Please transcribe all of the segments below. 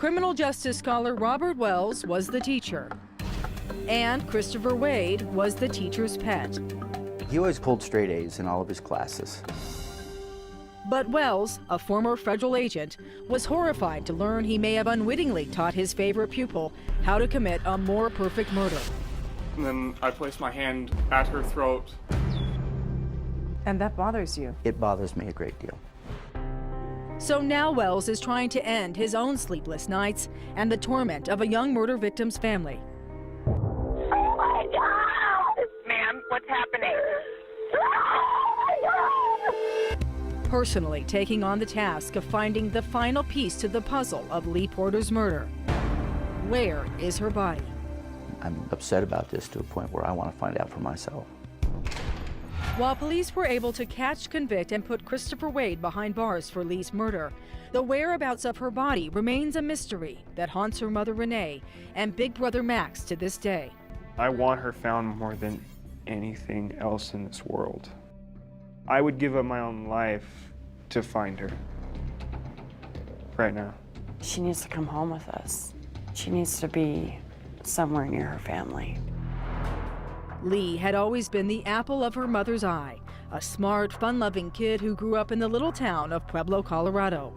Criminal justice scholar Robert Wells was the teacher, and Christopher Wade was the teacher's pet. He always pulled straight A's in all of his classes. But Wells, a former federal agent, was horrified to learn he may have unwittingly taught his favorite pupil how to commit a more perfect murder. And then I placed my hand at her throat. And that bothers you? It bothers me a great deal. So now Wells is trying to end his own sleepless nights and the torment of a young murder victim's family. Oh my God! Ma'am, what's happening? Personally taking on the task of finding the final piece to the puzzle of Lee Porter's murder. Where is her body? I'm upset about this to a point where I want to find out for myself. While police were able to catch, convict, and put Christopher Wade behind bars for Lee's murder, the whereabouts of her body remains a mystery that haunts her mother Renee and big brother Max to this day. I want her found more than anything else in this world. I would give up my own life to find her. Right now. She needs to come home with us. She needs to be somewhere near her family. Lee had always been the apple of her mother's eye, a smart, fun-loving kid who grew up in the little town of Pueblo, Colorado.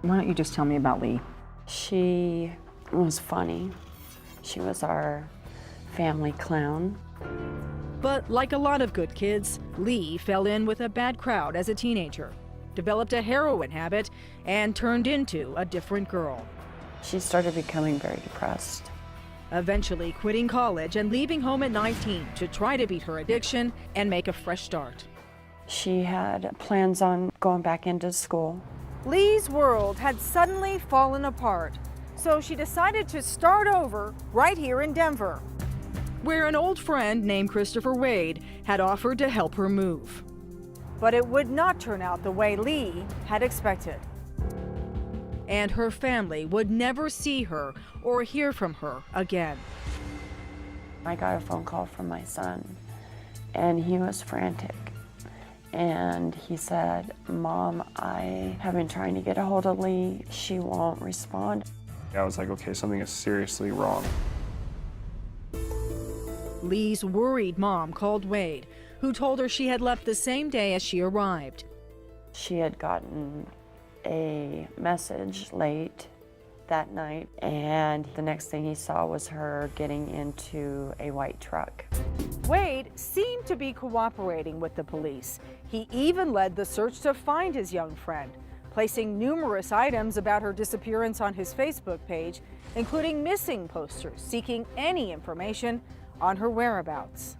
Why don't you just tell me about Lee? She was funny. She was our family clown. But like a lot of good kids, Lee fell in with a bad crowd as a teenager, developed a heroin habit, and turned into a different girl. She started becoming very depressed. Eventually quitting college and leaving home at 19 to try to beat her addiction and make a fresh start. She had plans on going back into school. Lee's world had suddenly fallen apart, so she decided to start over right here in Denver, where an old friend named Christopher Wade had offered to help her move. But it would not turn out the way Lee had expected. And her family would never see her or hear from her again. I got a phone call from my son, and he was frantic. And he said, "Mom, I have been trying to get a hold of Lee. She won't respond." I was like, okay, something is seriously wrong. Lee's worried mom called Wade, who told her she had left the same day as she arrived. She had gotten a message late that night, and the next thing he saw was her getting into a white truck. Wade seemed to be cooperating with the police. He even led the search to find his young friend, placing numerous items about her disappearance on his Facebook page, including missing posters seeking any information on her whereabouts.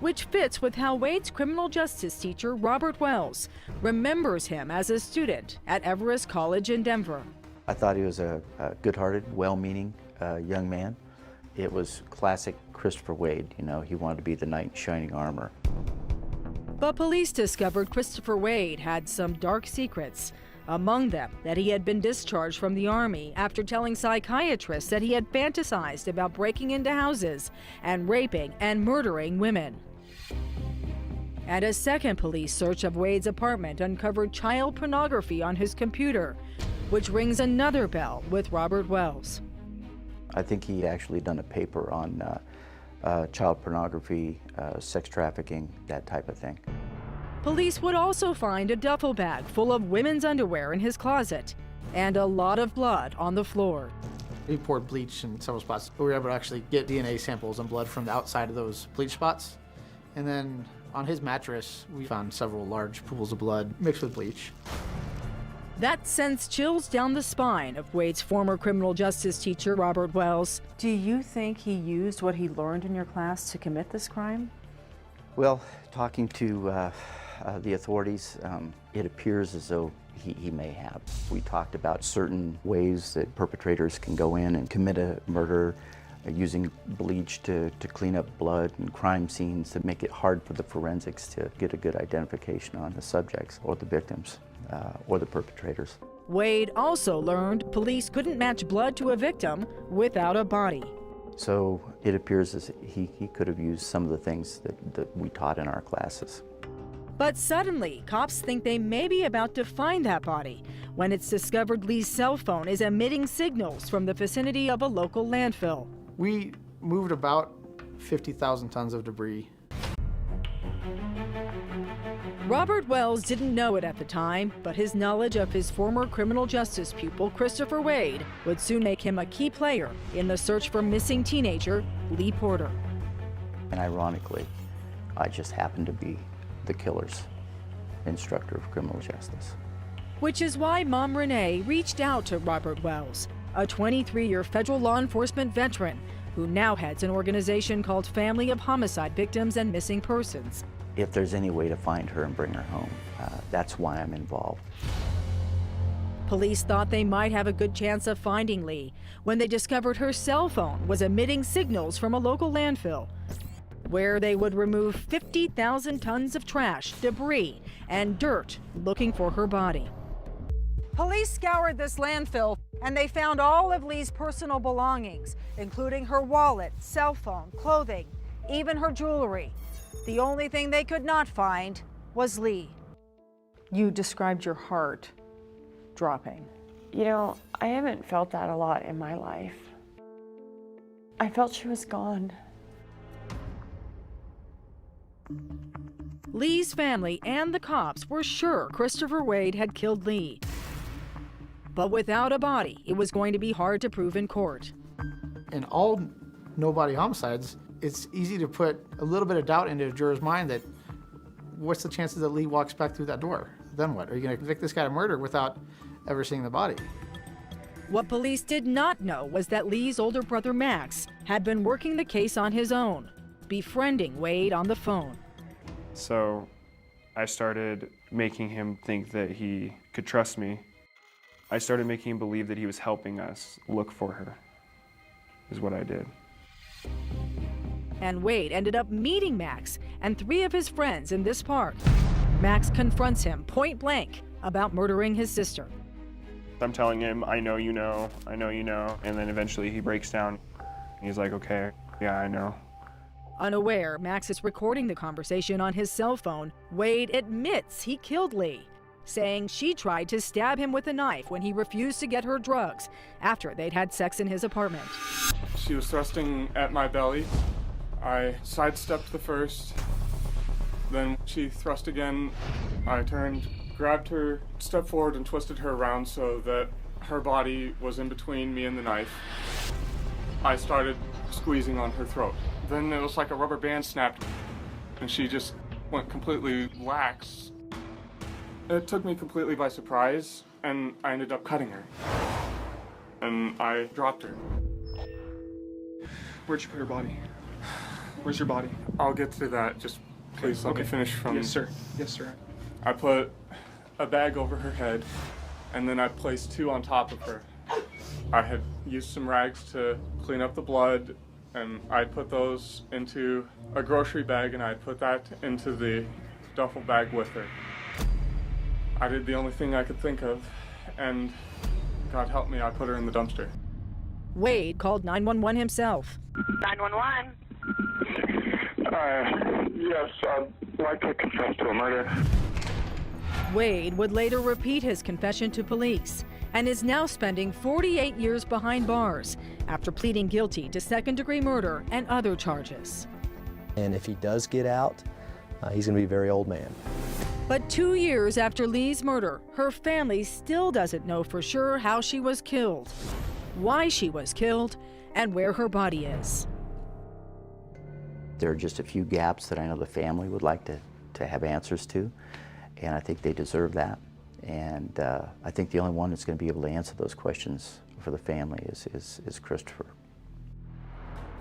Which fits with how Wade's criminal justice teacher, Robert Wells, remembers him as a student at Everest College in Denver. I thought he was a good-hearted, well-meaning young man. It was classic Christopher Wade, you know, he wanted to be the knight in shining armor. But police discovered Christopher Wade had some dark secrets. Among them, that he had been discharged from the Army after telling psychiatrists that he had fantasized about breaking into houses and raping and murdering women. And a second police search of Wade's apartment uncovered child pornography on his computer, which rings another bell with Robert Wells. I think he actually done a paper on child pornography, sex trafficking, that type of thing. Police would also find a duffel bag full of women's underwear in his closet and a lot of blood on the floor. We poured bleach in several spots. We were able to actually get DNA samples and blood from the outside of those bleach spots. And then on his mattress, we found several large pools of blood mixed with bleach. That sends chills down the spine of Wade's former criminal justice teacher, Robert Wells. Do you think he used what he learned in your class to commit this crime? Well, talking to the authorities, it appears as though he may have. We talked about certain ways that perpetrators can go in and commit a murder using bleach to clean up blood and crime scenes to make it hard for the forensics to get a good identification on the subjects or the victims or the perpetrators. Wade also learned police couldn't match blood to a victim without a body. So it appears as he could have used some of the things that we taught in our classes. But suddenly, cops think they may be about to find that body when it's discovered Lee's cell phone is emitting signals from the vicinity of a local landfill. We moved about 50,000 tons of debris. Robert Wells didn't know it at the time, but his knowledge of his former criminal justice pupil, Christopher Wade, would soon make him a key player in the search for missing teenager Lee Porter. And ironically, I just happened to be the killer's instructor of criminal justice. Which is why Mom Renee reached out to Robert Wells, a 23-year federal law enforcement veteran who now heads an organization called Family of Homicide Victims and Missing Persons. If there's any way to find her and bring her home, that's why I'm involved. Police thought they might have a good chance of finding Lee when they discovered her cell phone was emitting signals from a local landfill, where they would remove 50,000 tons of trash, debris, and dirt looking for her body. Police scoured this landfill and they found all of Lee's personal belongings, including her wallet, cell phone, clothing, even her jewelry. The only thing they could not find was Lee. You described your heart dropping. You know, I haven't felt that a lot in my life. I felt she was gone. Lee's family and the cops were sure Christopher Wade had killed Lee. But without a body, it was going to be hard to prove in court. In all no-body homicides, it's easy to put a little bit of doubt into a juror's mind that what's the chances that Lee walks back through that door? Then what? Are you going to convict this guy of murder without ever seeing the body? What police did not know was that Lee's older brother Max had been working the case on his own, befriending Wade on the phone. So I started making him think that he could trust me. I started making him believe that he was helping us look for her, is what I did. And Wade ended up meeting Max and 3 of his friends in this park. Max confronts him point blank about murdering his sister. I'm telling him, I know you know, I know you know, and then eventually he breaks down. He's like, okay, yeah, I know. Unaware, Max is recording the conversation on his cell phone. Wade admits he killed Lee, saying she tried to stab him with a knife when he refused to get her drugs after they'd had sex in his apartment. She was thrusting at my belly. I sidestepped the first, then she thrust again. I turned, grabbed her, stepped forward and twisted her around so that her body was in between me and the knife. I started squeezing on her throat. Then it was like a rubber band snapped and she just went completely lax. It took me completely by surprise and I ended up cutting her. And I dropped her. Where'd you put her body? Where's your body? I'll get to that, just please let me finish from... Yes, sir. Yes, sir. I put a bag over her head, and then I placed 2 on top of her. I had used some rags to clean up the blood, and I put those into a grocery bag, and I put that into the duffel bag with her. I did the only thing I could think of, and God help me, I put her in the dumpster. Wade called 911 himself. 911. Yes, I'd like to confess to a murder. Wade would later repeat his confession to police and is now spending 48 years behind bars after pleading guilty to second-degree murder and other charges. And if he does get out, he's going to be a very old man. But 2 years after Lee's murder, her family still doesn't know for sure how she was killed, why she was killed, and where her body is. There are just a few gaps that I know the family would like to have answers to, and I think they deserve that. And I think the only one that's going to be able to answer those questions for the family is Christopher.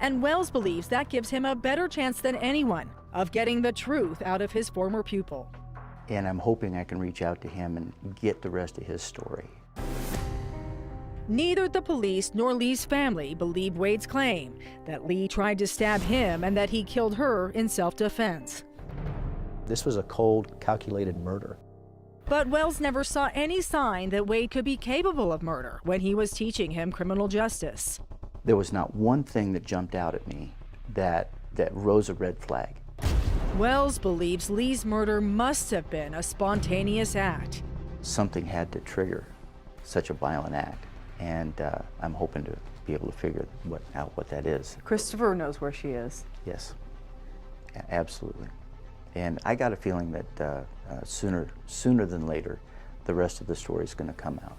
And Wells believes that gives him a better chance than anyone of getting the truth out of his former pupil. And I'm hoping I can reach out to him and get the rest of his story. Neither the police nor Lee's family believe Wade's claim that Lee tried to stab him and that he killed her in self-defense. This was a cold, calculated murder. But Wells never saw any sign that Wade could be capable of murder when he was teaching him criminal justice. There was not one thing that jumped out at me that rose a red flag. Wells believes Lee's murder must have been a spontaneous act. Something had to trigger such a violent act, and I'm hoping to be able to figure out what that is. Christopher knows where she is. Yes, absolutely. And I got a feeling that sooner than later, the rest of the story is going to come out.